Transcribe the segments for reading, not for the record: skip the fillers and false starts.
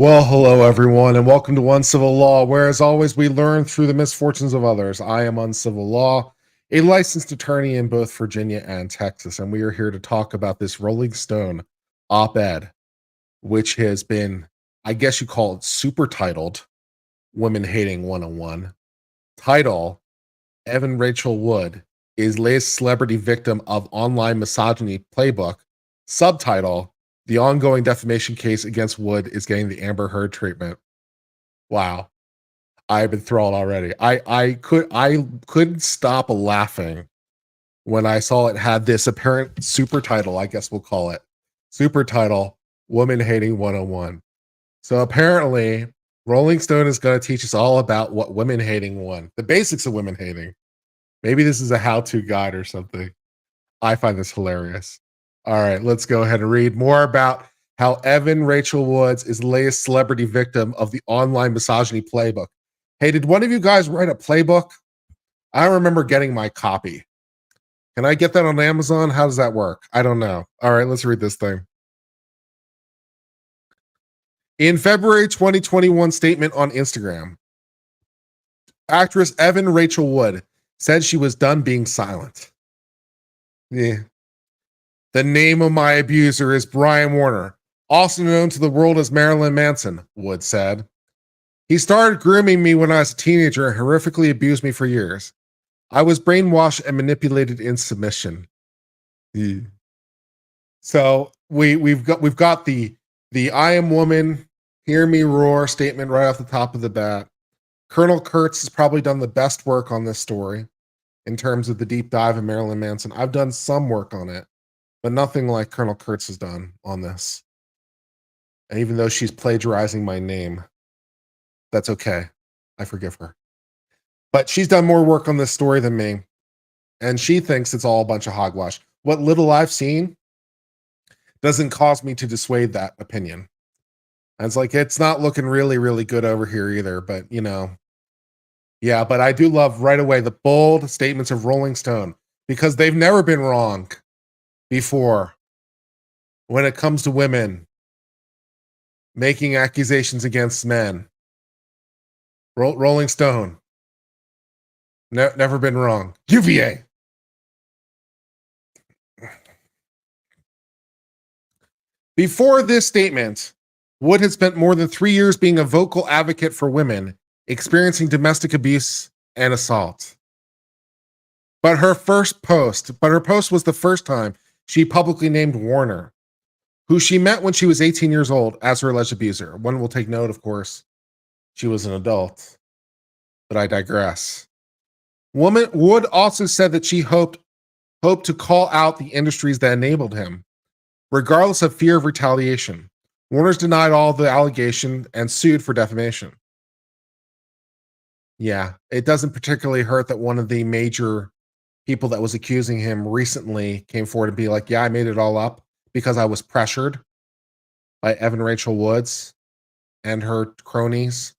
Well, hello everyone, and welcome to Uncivil Law, where as always we learn through the misfortunes of others. I am Uncivil Law, a licensed attorney in both Virginia and Texas, and we are here to talk about this Rolling Stone op-ed, which has been, I guess you call it super titled, Women Hating 101. Title, Evan Rachel Wood is latest celebrity victim of online misogyny playbook. Subtitle, the ongoing defamation case against Wood is getting the Amber Heard treatment. Wow. I've been thrilled already. I couldn't stop laughing when I saw it had this apparent super title, I guess we'll call it. Super title, Woman Hating 101. So apparently, Rolling Stone is going to teach us all about what women hating won, the basics of women hating. Maybe this is a how-to guide or something. I find this hilarious. All right, let's go ahead and read more about how Evan Rachel Woods is the latest celebrity victim of the online misogyny playbook. Hey, did one of you guys write a playbook? I remember getting my copy. Can I get that on Amazon? How does that work? I don't know. All right, let's read this thing. In February 2021 statement on Instagram, actress Evan Rachel Wood said she was done being silent. Yeah. The name of my abuser is Brian Warner, also known to the world as Marilyn Manson, Wood said. He started grooming me when I was a teenager and horrifically abused me for years. I was brainwashed and manipulated in submission. Yeah. So we've got the I am woman, hear me roar statement right off the top of the bat. Colonel Kurtz has probably done the best work on this story in terms of the deep dive of Marilyn Manson. I've done some work on it, but nothing like Colonel Kurtz has done on this. And even though she's plagiarizing my name, that's okay. I forgive her. But she's done more work on this story than me. And she thinks it's all a bunch of hogwash. What little I've seen doesn't cause me to dissuade that opinion. And it's like, it's not looking really, really good over here either. But, you know, yeah, but I do love right away the bold statements of Rolling Stone because they've never been wrong before when it comes to women making accusations against men. Rolling Stone. Never been wrong. UVA. Before this statement, Wood had spent more than 3 years being a vocal advocate for women experiencing domestic abuse and assault. But her post was the first time she publicly named Warner, who she met when she was 18 years old, as her alleged abuser. One will take note, of course, she was an adult, but I digress. Wood also said that she hoped to call out the industries that enabled him, regardless of fear of retaliation. Warner's denied all the allegation and sued for defamation. Yeah, it doesn't particularly hurt that one of the major people that was accusing him recently came forward and be like, yeah, I made it all up because I was pressured by Evan Rachel Woods and her cronies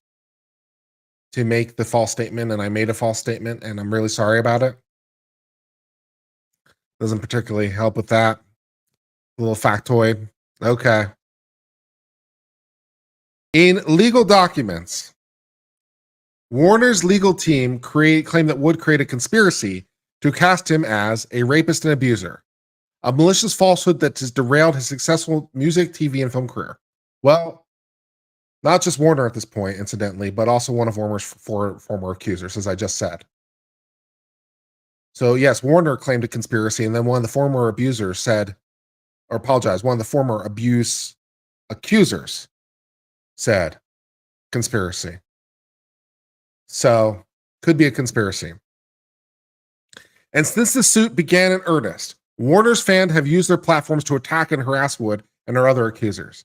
to make the false statement, and I made a false statement, and I'm really sorry about it. Doesn't particularly help with that. A little factoid. Okay. In legal documents, Warner's legal team claimed that Wood created a conspiracy to cast him as a rapist and abuser, a malicious falsehood that has derailed his successful music, TV, and film career. Well, not just Warner at this point, incidentally, but also one of Warner's former accusers, as I just said. So yes, Warner claimed a conspiracy, and then one of the former abusers said, or apologized, one of the former abuse accusers said conspiracy. So could be a conspiracy. And since the suit began in earnest, Warner's fans have used their platforms to attack and harass Wood and her other accusers.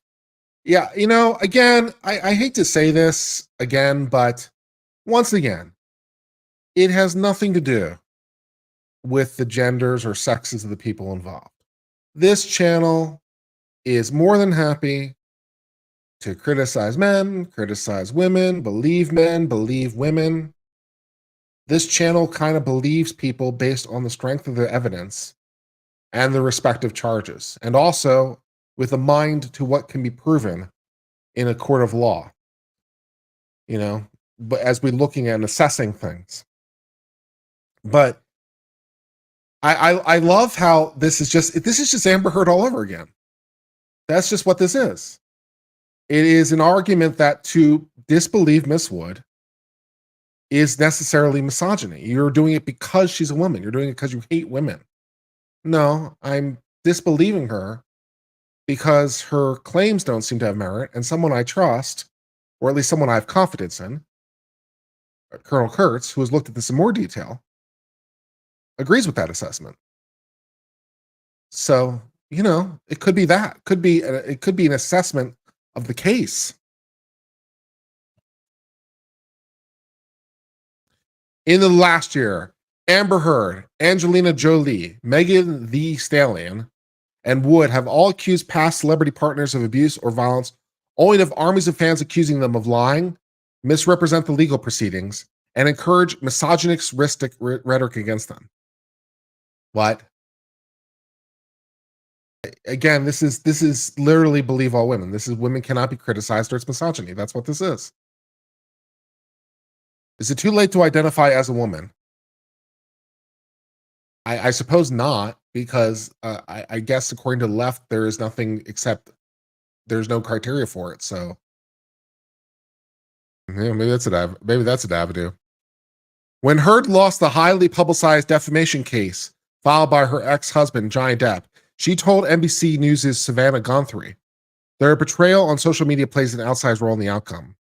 Yeah, you know, again, I hate to say this again, but once again, it has nothing to do with the genders or sexes of the people involved. This channel is more than happy to criticize men, criticize women, believe women. This channel kind of believes people based on the strength of the evidence and the respective charges, and also with a mind to what can be proven in a court of law, but as we're looking at and assessing things. But I love how this is just Amber Heard all over again. That's just what this is. It is an argument that to disbelieve Miss Wood is necessarily misogyny. You're doing it because she's a woman. You're doing it because you hate women. No, I'm disbelieving her because her claims don't seem to have merit, and someone I trust, or at least someone I have confidence in, Colonel Kurtz, who has looked at this in more detail, agrees with that assessment. So, it could be that. It could be an assessment of the case. In the last year, Amber Heard, Angelina Jolie, Megan Thee Stallion, and Wood have all accused past celebrity partners of abuse or violence, only to have armies of fans accusing them of lying, misrepresent the legal proceedings, and encourage misogynistic rhetoric against them. What? Again, this is literally believe all women. This is women cannot be criticized or it's misogyny. That's what this is. Is it too late to identify as a woman? I suppose not, because I guess according to the left, there is nothing except there's no criteria for it. So yeah, maybe that's an avenue. When Heard lost the highly publicized defamation case filed by her ex-husband, Johnny Depp, she told NBC News' Savannah Guthrie, their betrayal on social media plays an outsized role in the outcome.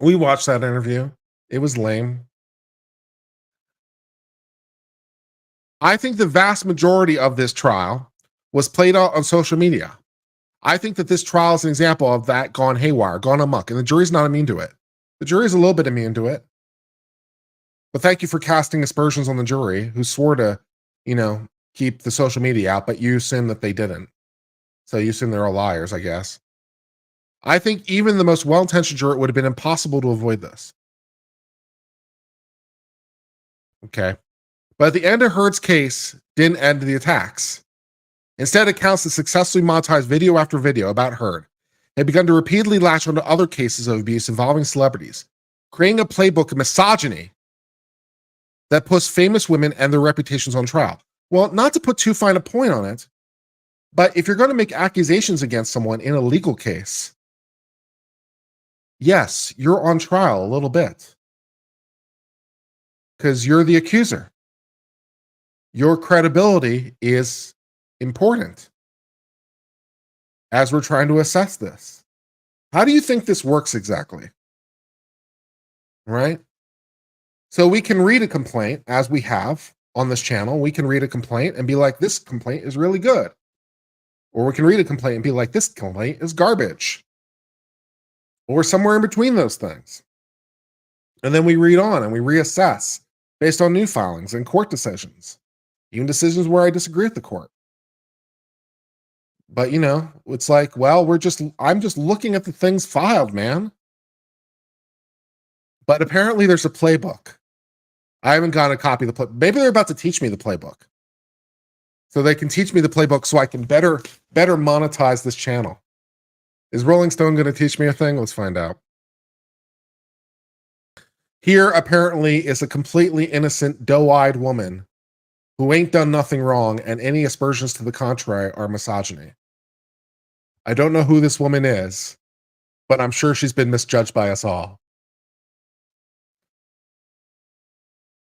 We watched that interview. It was lame. I think the vast majority of this trial was played out on social media. I think that this trial is an example of that gone haywire, gone amok, and the jury's not immune to it. The jury's a little bit immune to it. But thank you for casting aspersions on the jury who swore to, keep the social media out, but you assume that they didn't. So you assume they're all liars, I guess. I think even the most well-intentioned juror, it would have been impossible to avoid this. Okay. But at the end of Heard's case didn't end the attacks. Instead, accounts that successfully monetized video after video about Heard had begun to repeatedly latch onto other cases of abuse involving celebrities, creating a playbook of misogyny that puts famous women and their reputations on trial. Well, not to put too fine a point on it, but if you're going to make accusations against someone in a legal case, yes, you're on trial a little bit because you're the accuser. Your credibility is important as we're trying to assess this. How do you think this works exactly? Right? So we can read a complaint, as we have on this channel. We can read a complaint and be like, this complaint is really good. Or we can read a complaint and be like, this complaint is garbage. Or somewhere in between those things. And then we read on and we reassess based on new filings and court decisions, even decisions where I disagree with the court. But it's like, well, I'm just looking at the things filed, man. But apparently there's a playbook. I haven't gotten a copy of the playbook. Maybe they're about to teach me the playbook. So they can teach me the playbook so I can better monetize this channel. Is Rolling Stone going to teach me a thing? Let's find out. Here apparently is a completely innocent, doe-eyed woman who ain't done nothing wrong, and any aspersions to the contrary are misogyny. I don't know who this woman is, but I'm sure she's been misjudged by us all.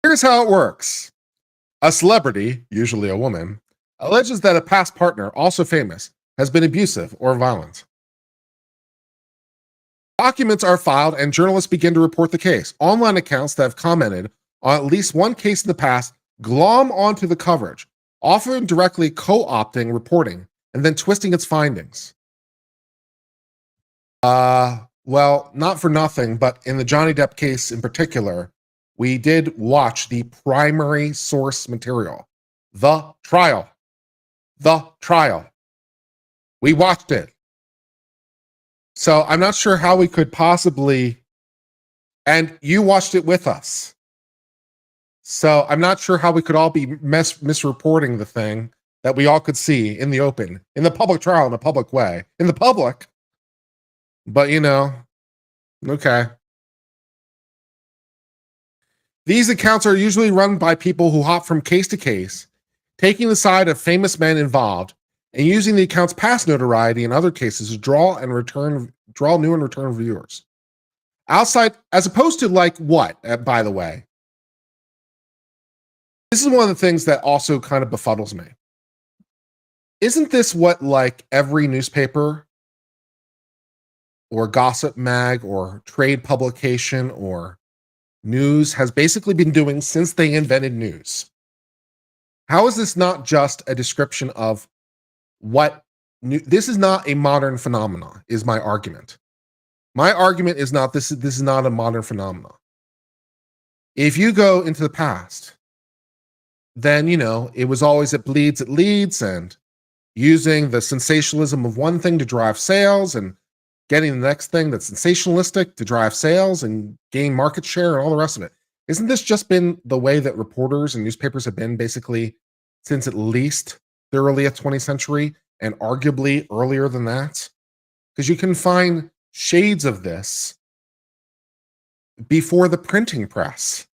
Here's how it works. A celebrity, usually a woman, alleges that a past partner, also famous, has been abusive or violent. Documents are filed and journalists begin to report the case. Online accounts that have commented on at least one case in the past glom onto the coverage, often directly co-opting reporting and then twisting its findings. Well, not for nothing, but in the Johnny Depp case in particular, we did watch the primary source material, the trial. We watched it. So I'm not sure how we could possibly, and you watched it with us. So I'm not sure how we could all be misreporting the thing that we all could see in the open, in the public trial, in a public way. In the public, But okay. These accounts are usually run by people who hop from case to case, taking the side of famous men involved and using the account's past notoriety in other cases to draw new and return viewers. Outside, as opposed to like what, by the way? This is one of the things that also kind of befuddles me. Isn't this what like every newspaper or gossip mag or trade publication or news has basically been doing since they invented news? How is this not just a description of what this is not a modern phenomenon, is my argument. My argument is not this is not a modern phenomenon. If you go into the past, then it was always it bleeds, it leads, and using the sensationalism of one thing to drive sales and getting the next thing that's sensationalistic to drive sales and gain market share and all the rest of it. Isn't this just been the way that reporters and newspapers have been basically since at least the early 20th century and arguably earlier than that? Because you can find shades of this before the printing press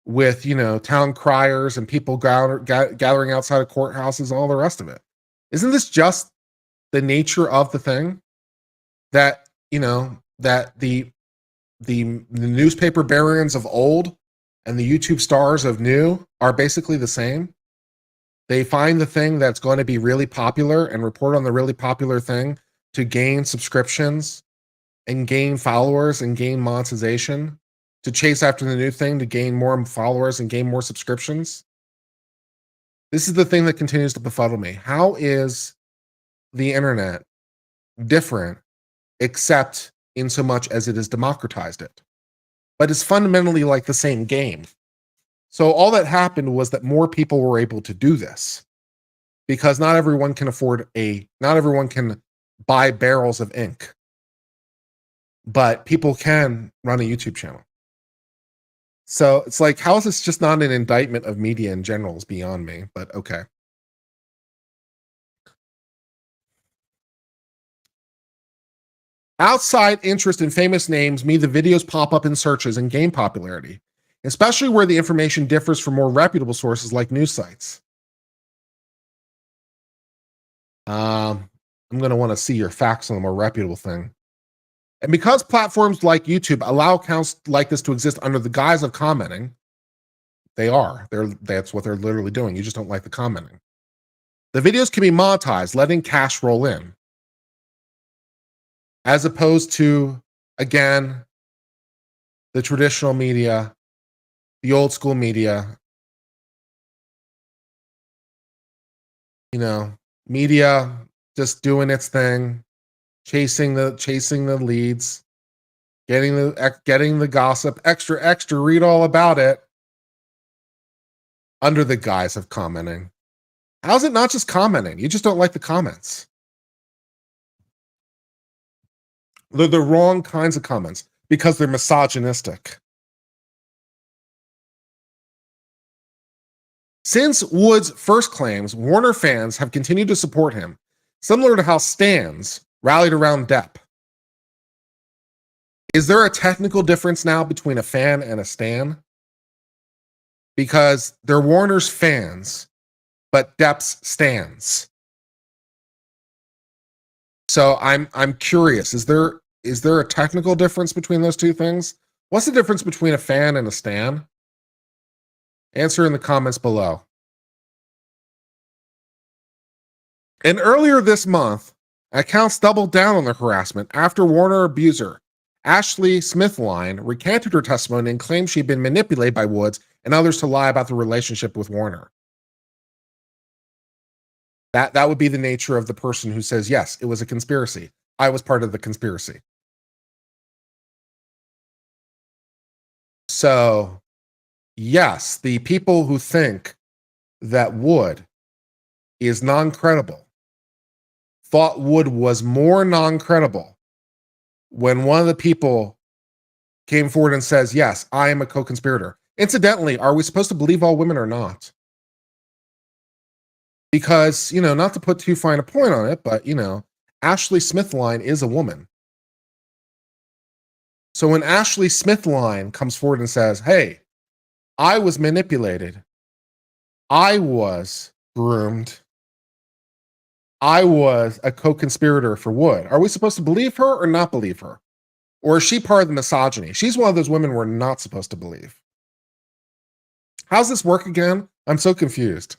with, town criers and people gathering outside of courthouses and all the rest of it. Isn't this just the nature of the thing that, that the newspaper barons of old and the YouTube stars of new are basically the same? They find the thing that's going to be really popular and report on the really popular thing to gain subscriptions and gain followers and gain monetization, to chase after the new thing to gain more followers and gain more subscriptions. This is the thing that continues to befuddle me. How is the internet different except in so much as it has democratized it? But it's fundamentally like the same game. So all that happened was that more people were able to do this because not everyone can buy barrels of ink, but people can run a YouTube channel. So it's like, how is this just not an indictment of media in general is beyond me, but okay. Outside interest in famous names mean the videos pop up in searches and gain popularity, especially where the information differs from more reputable sources like news sites. I'm going to want to see your facts on the more reputable thing. And because platforms like YouTube allow accounts like this to exist under the guise of commenting, that's what they're literally doing. You just don't like the commenting. The videos can be monetized, letting cash roll in. As opposed to, again, the traditional media, the old school media, media just doing its thing, chasing the leads, getting the gossip, extra, read all about it under the guise of commenting. How's it not just commenting? You just don't like the comments. They're the wrong kinds of comments because they're misogynistic. Since Wood's first claims, Warner fans have continued to support him, similar to how stans rallied around Depp. Is there a technical difference now between a fan and a stan? Because they're Warner's fans, but Depp's stans. So I'm curious, is there a technical difference between those two things? What's the difference between a fan and a stan? Answer in the comments below. And earlier this month, accounts doubled down on their harassment after Warner abuser Ashley Smithline recanted her testimony and claimed she'd been manipulated by Woods and others to lie about the relationship with Warner. That would be the nature of the person who says, yes, it was a conspiracy. I was part of the conspiracy. So, yes, the people who think that Wood is non-credible thought Wood was more non-credible when one of the people came forward and says, yes, I am a co-conspirator. Incidentally, are we supposed to believe all women or not? Because, not to put too fine a point on it, but, Ashley Smithline is a woman. So when Ashley Smithline comes forward and says, hey, I was manipulated, I was groomed, I was a co-conspirator for Wood, are we supposed to believe her or not believe her? Or is she part of the misogyny? She's one of those women we're not supposed to believe. How's this work again? I'm so confused.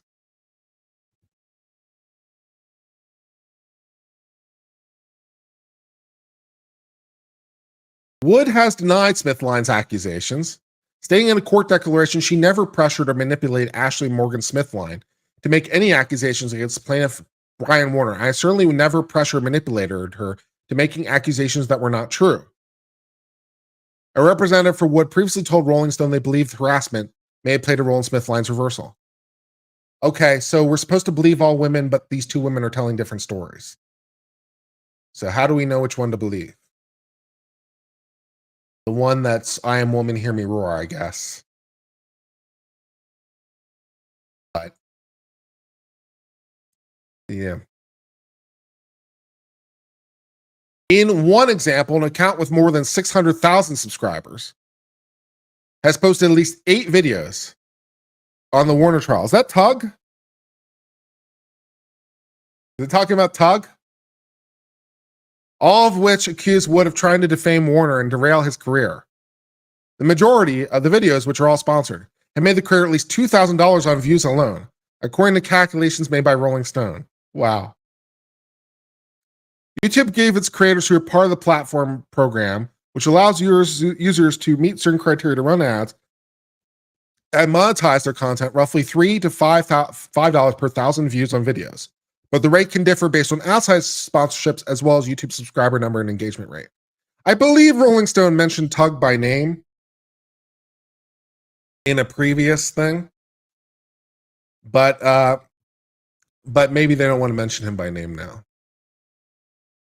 Wood has denied Smithline's accusations, stating in a court declaration she never pressured or manipulated Ashley Morgan Smithline to make any accusations against plaintiff Brian Warner. I certainly would never pressure or manipulated her to making accusations that were not true. A representative for Wood previously told Rolling Stone they believed harassment may have played a role in Smithline's reversal. Okay, so we're supposed to believe all women, but these two women are telling different stories. So how do we know which one to believe? The one that's I am woman, hear me roar, I guess. But yeah. In one example, an account with more than 600,000 subscribers has posted at least 8 videos on the Warner trial. Is that Tug? Is it talking about Tug? All of which accuse Wood of trying to defame Warner and derail his career. The majority of the videos, which are all sponsored, have made the career at least $2,000 on views alone, according to calculations made by Rolling Stone. Wow. YouTube gave its creators who are part of the platform program, which allows users to meet certain criteria to run ads and monetize their content, roughly $3 to $5 per 1,000 views on videos. But the rate can differ based on outside sponsorships as well as YouTube subscriber number and engagement rate. I believe Rolling Stone mentioned Tug by name in a previous thing, but maybe they don't want to mention him by name now.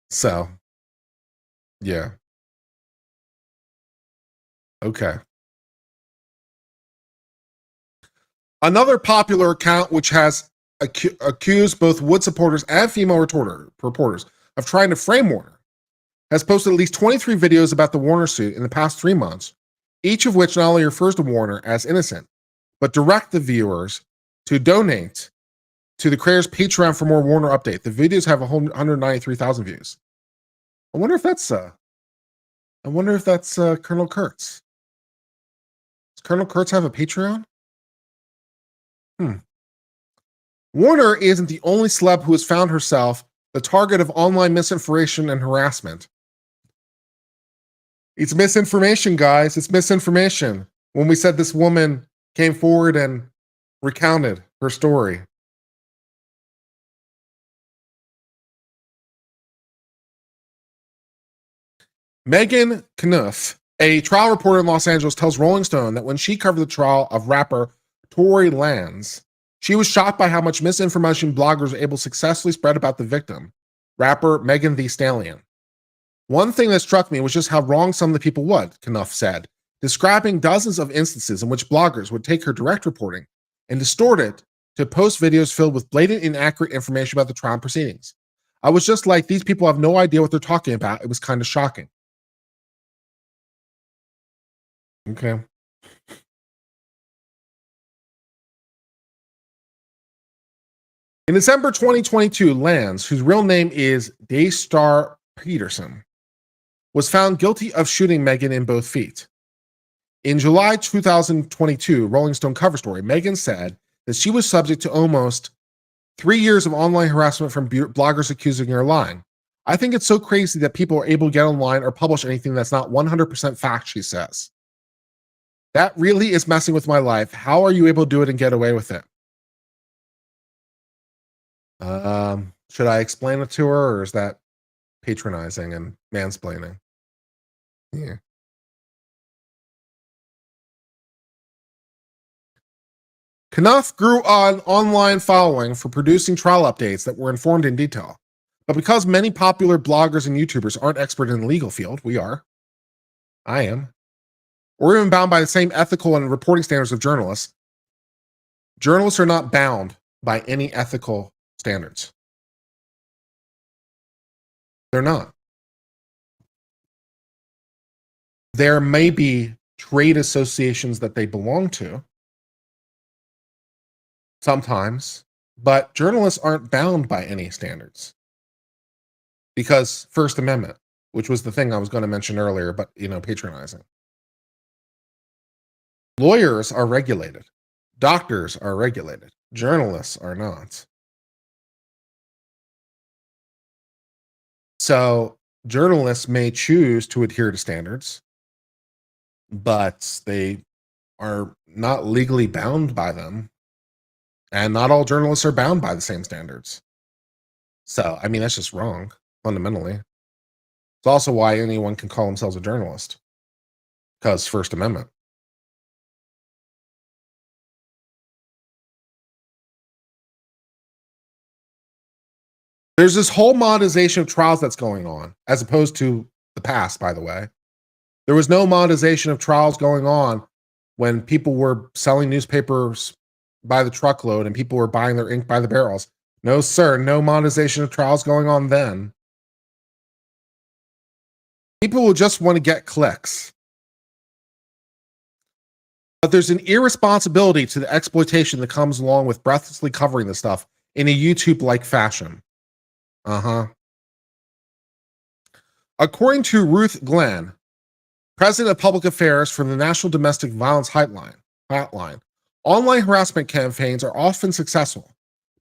So, yeah. Okay. Another popular account which has accused both Wood supporters and female reporters of trying to frame Warner has posted at least 23 videos about the Warner suit in the past 3 months, each of which not only refers to Warner as innocent, but direct the viewers to donate to the creator's Patreon for more Warner update. The videos have 193,000 views. I wonder if that's Colonel Kurtz. Does Colonel Kurtz have a Patreon? Warner isn't the only celeb who has found herself the target of online misinformation and harassment. It's misinformation, guys. It's misinformation. When we said this woman came forward and recounted her story. Megan Knuth, a trial reporter in Los Angeles, tells Rolling Stone that when she covered the trial of rapper Tory Lanez, she was shocked by how much misinformation bloggers were able to successfully spread about the victim, rapper Megan Thee Stallion. One thing that struck me was just how wrong some of the people would, Knuth said, describing dozens of instances in which bloggers would take her direct reporting and distort it to post videos filled with blatant inaccurate information about the trial proceedings. I was just like, these people have no idea what they're talking about. It was kind of shocking. Okay. In December 2022, Lanez, whose real name is Daystar Peterson, was found guilty of shooting Megan in both feet. In July 2022, Rolling Stone cover story, Megan said that she was subject to almost 3 years of online harassment from bloggers accusing her of lying. I think it's so crazy that people are able to get online or publish anything that's not 100% fact, she says. That really is messing with my life. How are you able to do it and get away with it? Should I explain it to her, or is that patronizing and mansplaining? Yeah. Knuth grew an online following for producing trial updates that were informed in detail. But because many popular bloggers and YouTubers aren't expert in the legal field, we are. I am. Or even bound by the same ethical and reporting standards of journalists. Journalists are not bound by any ethical standards. They're not. There may be trade associations that they belong to sometimes, but journalists aren't bound by any standards because First Amendment, which was the thing I was going to mention earlier, but patronizing. Lawyers are regulated. Doctors are regulated. Journalists are not. So journalists may choose to adhere to standards, but they are not legally bound by them. And not all journalists are bound by the same standards. So, that's just wrong, fundamentally. It's also why anyone can call themselves a journalist, because First Amendment. There's this whole monetization of trials that's going on, as opposed to the past, by the way. There was no monetization of trials going on when people were selling newspapers by the truckload and people were buying their ink by the barrels. No, sir, no monetization of trials going on then. People will just want to get clicks. But there's an irresponsibility to the exploitation that comes along with breathlessly covering this stuff in a YouTube-like fashion. According to Ruth Glenn, President of Public Affairs for the National Domestic Violence Hotline, online harassment campaigns are often successful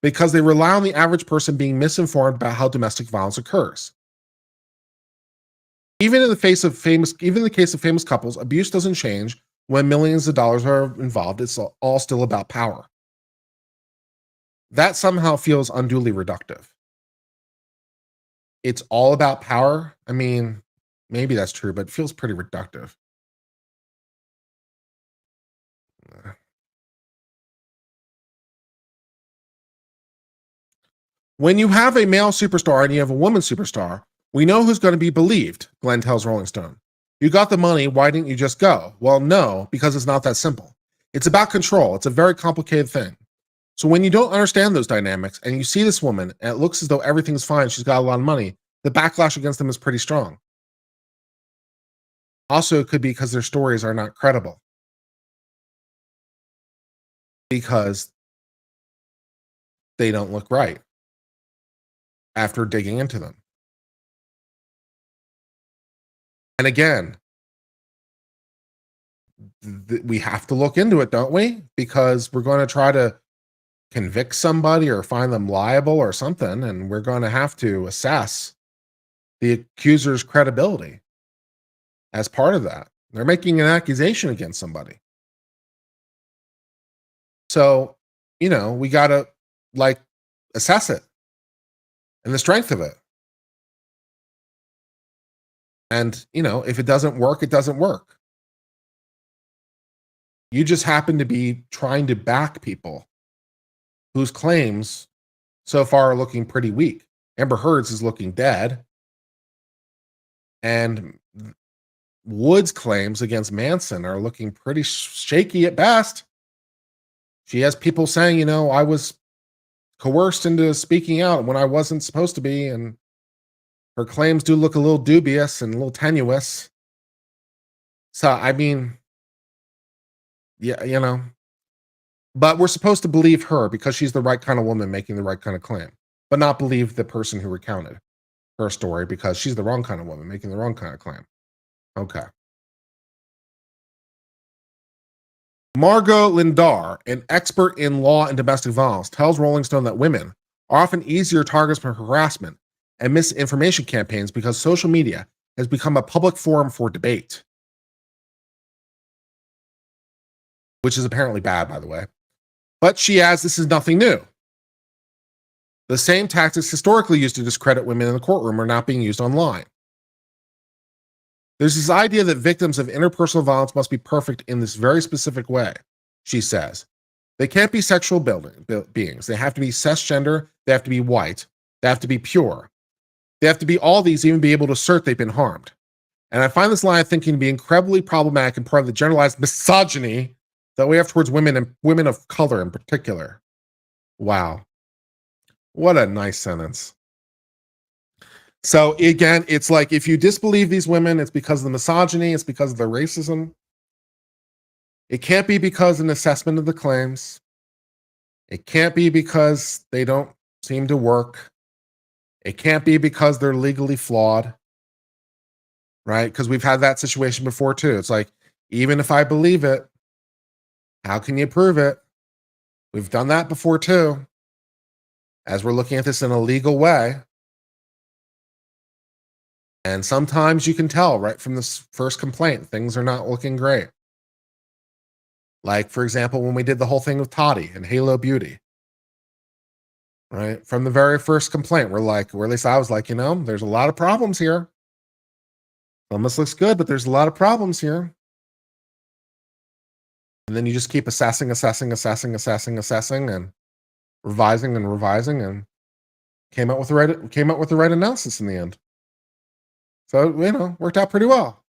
because they rely on the average person being misinformed about how domestic violence occurs. Even in the case of famous couples, abuse doesn't change when millions of dollars are involved. It's all still about power. That somehow feels unduly reductive. It's all about power. Maybe that's true, but it feels pretty reductive. When you have a male superstar and you have a woman superstar, we know who's going to be believed, Glenn tells Rolling Stone. You got the money, why didn't you just go? Well, no, because it's not that simple. It's about control. It's a very complicated thing. So when you don't understand those dynamics and you see this woman and it looks as though everything's fine, she's got a lot of money, the backlash against them is pretty strong. Also, it could be because their stories are not credible. Because they don't look right after digging into them. And again, we have to look into it, don't we? Because we're going to try to convict somebody or find them liable or something, and we're going to have to assess the accuser's credibility as part of that. They're making an accusation against somebody. So, we got to assess it and the strength of it. And, if it doesn't work, it doesn't work. You just happen to be trying to back people whose claims so far are looking pretty weak. Amber Heard's is looking dead. And Wood's claims against Manson are looking pretty shaky at best. She has people saying, I was coerced into speaking out when I wasn't supposed to be. And her claims do look a little dubious and a little tenuous. So, yeah, but we're supposed to believe her because she's the right kind of woman making the right kind of claim, but not believe the person who recounted her story because she's the wrong kind of woman making the wrong kind of claim. Okay. Margot Lindar, an expert in law and domestic violence, tells Rolling Stone that women are often easier targets for harassment and misinformation campaigns because social media has become a public forum for debate. Which is apparently bad, by the way. But she adds this is nothing new. The same tactics historically used to discredit women in the courtroom are not being used online. There's this idea that victims of interpersonal violence must be perfect in this very specific way, she says. They can't be sexual beings. They have to be cisgender. They have to be white. They have to be pure. They have to be all these, even be able to assert they've been harmed. And I find this line of thinking to be incredibly problematic and part of the generalized misogyny that we have towards women and women of color in particular. Wow. What a nice sentence. So again, it's like if you disbelieve these women, it's because of the misogyny, it's because of the racism. It can't be because of an assessment of the claims. It can't be because they don't seem to work. It can't be because they're legally flawed, right? Because we've had that situation before too. It's like, even if I believe it, how can you prove it? We've done that before too. As we're looking at this in a legal way. And sometimes you can tell right from this first complaint, things are not looking great. Like, for example, when we did the whole thing with Toddy and Halo Beauty, right? From the very first complaint, we're like, or at least I was like, there's a lot of problems here. Almost looks good, but there's a lot of problems here. And then you just keep assessing, and revising and came out with the right analysis in the end. So, worked out pretty well.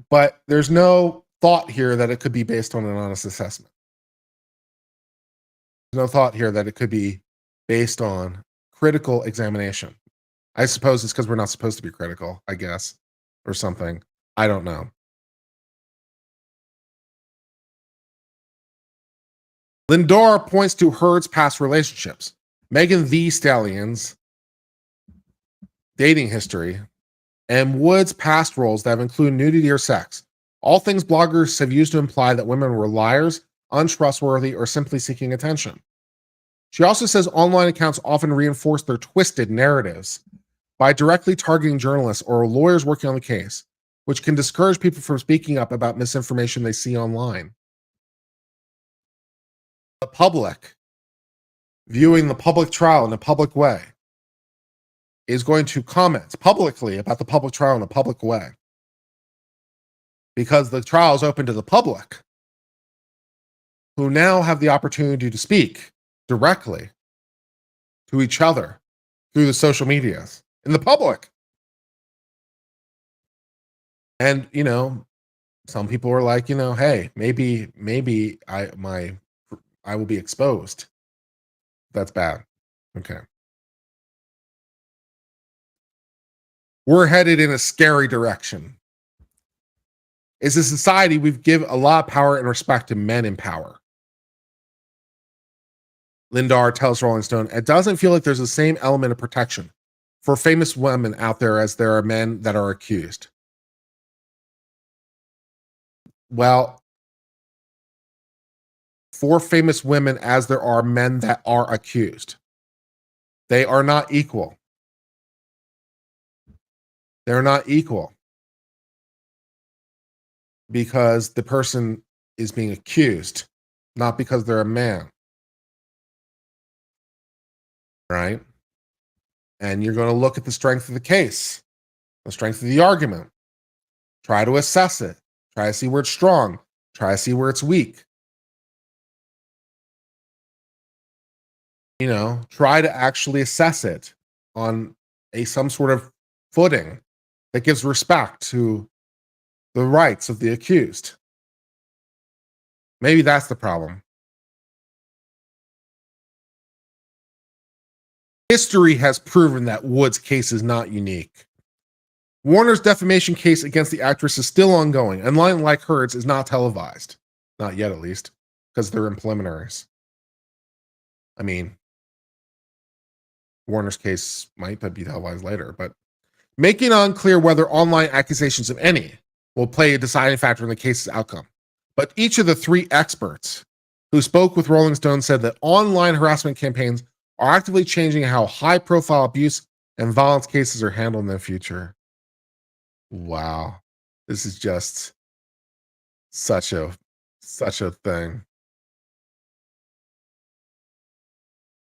But there's no thought here that it could be based on an honest assessment. There's no thought here that it could be based on critical examination. I suppose it's because we're not supposed to be critical, I guess, or something. I don't know. Lindor points to Heard's past relationships. Megan Thee Stallion's dating history, and Wood's past roles that have included nudity or sex. All things bloggers have used to imply that women were liars, untrustworthy, or simply seeking attention. She also says online accounts often reinforce their twisted narratives by directly targeting journalists or lawyers working on the case, which can discourage people from speaking up about misinformation they see online. The public, viewing the public trial in a public way, is going to comment publicly about the public trial in a public way. Because the trial is open to the public, who now have the opportunity to speak directly to each other through the social medias in the public. And, some people are like, hey, maybe I will be exposed. That's bad. Okay. We're headed in a scary direction. As a society, we've given a lot of power and respect to men in power. Lindor tells Rolling Stone, it doesn't feel like there's the same element of protection for famous women out there as there are men that are accused. Well, for famous women as there are men that are accused. They are not equal. They're not equal. Because the person is being accused, not because they're a man. Right? And you're going to look at the strength of the case, the strength of the argument, try to assess it, try to see where it's strong, try to see where it's weak. Try to actually assess it on some sort of footing that gives respect to the rights of the accused. Maybe that's the problem. History has proven that Wood's case is not unique. Warner's defamation case against the actress is still ongoing, and like Heard's is not televised. Not yet, at least, because they're in preliminaries. I mean, Warner's case might be televised later, but making unclear whether online accusations of any will play a deciding factor in the case's outcome. But each of the three experts who spoke with Rolling Stone said that online harassment campaigns are actively changing how high-profile abuse and violence cases are handled in the future. Wow. This is just such a thing.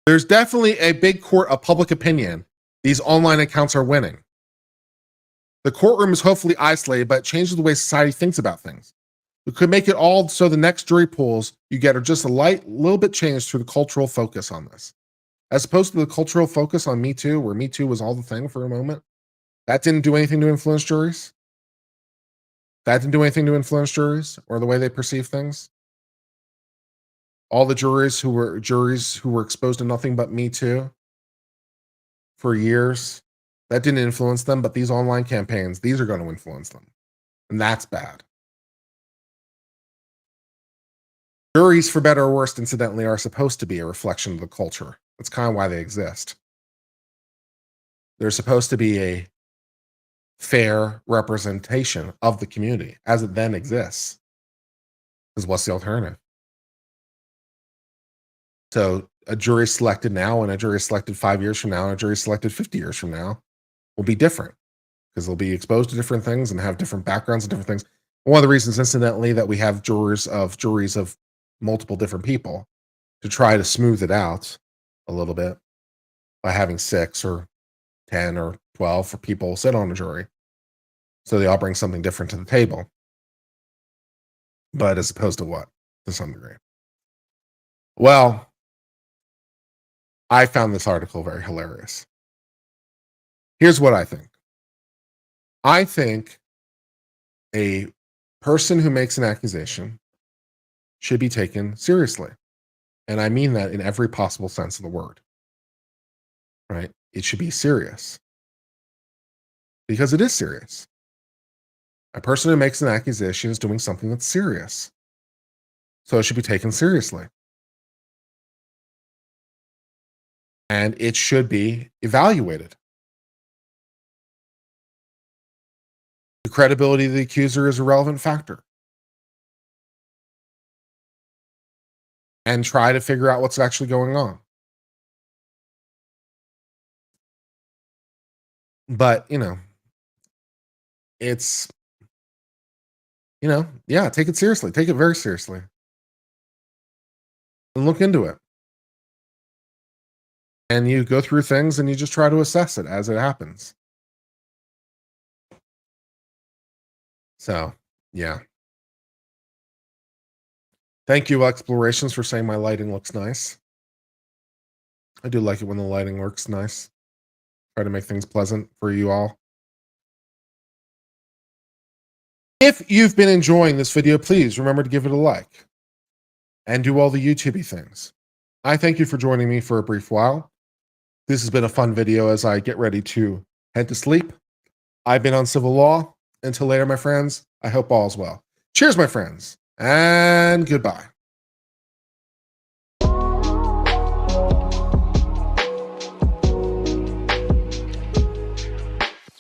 There's definitely a big court of public opinion. These online accounts are winning. The courtroom is hopefully isolated, but it changes the way society thinks about things. We could make it all so the next jury pools you get are just a little bit changed through the cultural focus on this. As opposed to the cultural focus on Me Too, where Me Too was all the thing for a moment. That didn't do anything to influence juries. That didn't do anything to influence juries or the way they perceive things. All the juries who were exposed to nothing but Me Too for years. That didn't influence them, but these online campaigns, these are going to influence them. And that's bad. Juries, for better or worse, incidentally, are supposed to be a reflection of the culture. That's kind of why they exist. They're supposed to be a fair representation of the community as it then exists. Because what's the alternative? So a jury selected now and a jury selected 5 years from now and a jury selected 50 years from now will be different because they'll be exposed to different things and have different backgrounds and different things. One of the reasons, incidentally, that we have juries of multiple different people to try to smooth it out a little bit by having 6 or 10 or 12 for people sit on a jury. So they all bring something different to the table. But as opposed to what? To some degree. Well, I found this article very hilarious. Here's what I think. I think a person who makes an accusation should be taken seriously. And I mean that in every possible sense of the word. Right? It should be serious. Because it is serious. A person who makes an accusation is doing something that's serious. So it should be taken seriously. And it should be evaluated. The credibility of the accuser is a relevant factor. And try to figure out what's actually going on. But, it's, yeah, take it seriously. Take it very seriously. And look into it. And you go through things and you just try to assess it as it happens. So, yeah. Thank you, Explorations, for saying my lighting looks nice. I do like it when the lighting works nice. Try to make things pleasant for you all. If you've been enjoying this video, please remember to give it a like and do all the YouTubey things. I thank you for joining me for a brief while. This has been a fun video as I get ready to head to sleep. I've been on Civil Law. Until later, my friends, I hope all is well. Cheers, my friends, and goodbye.